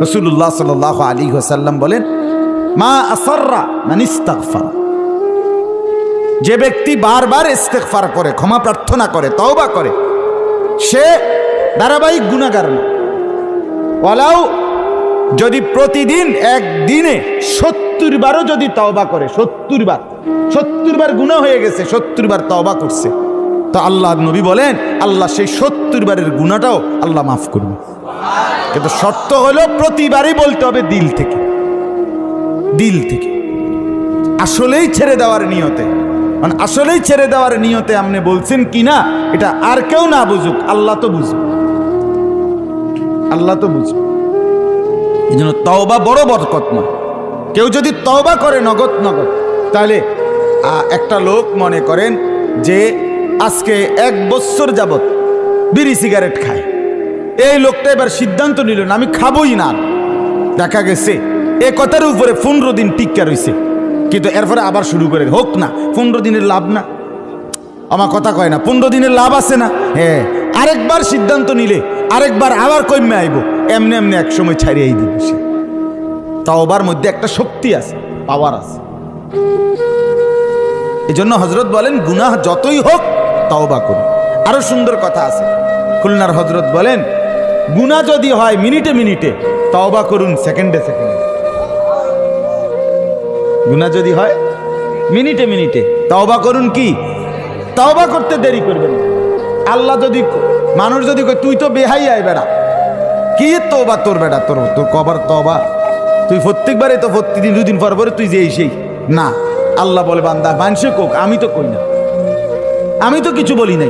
রাসূলুল্লাহ সাল্লাল্লাহু আলাইহি ওয়াসাল্লাম বলেন, মা আসররা মান ইস্তাগফার, যে ব্যক্তি বারবার ইস্তেগফার করে, ক্ষমা প্রার্থনা করে, তওবা করে, সে ধারাবাহিক গুনাহগার না। ওয়ালাউ, যদি প্রতিদিন একদিনে 70 বারও যদি তওবা করে, 70 বার গুনাহ হয়ে গেছে, 70 বার তওবা করছে, তো আল্লাহ নবী বলেন আল্লাহ সেই 70 বারের গুনাহটাও আল্লাহ মাফ করবে। কিন্তু শর্ত হলো প্রতিবারই বলতে হবে দিল থেকে, দিল থেকে, আসলেই ছেড়ে দেওয়ার নিয়তে। মানে আসলেই ছেড়ে দেওয়ার নিয়তে আপনি বলছেন কিনা এটা আর কেউ না বুঝুক, আল্লাহ তো বুঝুক, আল্লাহ তো বুঝুক। এই জন্য তওবা বড় বরকতময়। কেউ যদি তওবা করে নগদ নগদ, তাহলে একটা লোক মনে করেন যে আজকে 1 বছর যাবত বিড়ি সিগারেট খায়, এই লোকটা এবার সিদ্ধান্ত নিল না আমি খাবই না। দেখা গেছে এ কথার উপরে 15 দিন টিক্কা রয়েছে, কিন্তু এরপরে আবার শুরু করে, হোক না 15 দিনের লাভ না, আমার কথা কয় না, 15 দিনের লাভ আছে না। হ্যাঁ, আরেকবার সিদ্ধান্ত নিলে আরেকবার আবার কমে আইব, এমনি এমনি এক সময় ছাড়িয়েই দিবে সে। তওবার মধ্যে একটা শক্তি আছে, পাওয়ার আছে। এই জন্য হযরত বলেন গুনাহ যতই হোক তওবা করুন। আরো সুন্দর কথা আছে, খুলনার হযরত বলেন গুনাহ যদি হয় মিনিটে মিনিটে, তওবা করুন সেকেন্ডে সেকেন্ডে। গুনাহ যদি হয় মিনিটে মিনিটে, তওবা করুন কি, তওবা করতে দেরি করবেন। আল্লাহ যদি, মানুষ যদি কয় তুই তো বেহাই আয় বেড়া, কি তওবা তোর বেড়া, তোর কবার তওবা, তুই প্রত্যেকবারে তো প্রতিদিন 2 দিন পর পরে তুই যে সেই না। আল্লাহ বলে বান্দা মানুষে কোক, আমি তো কই না, আমি তো কিছু বলি নাই,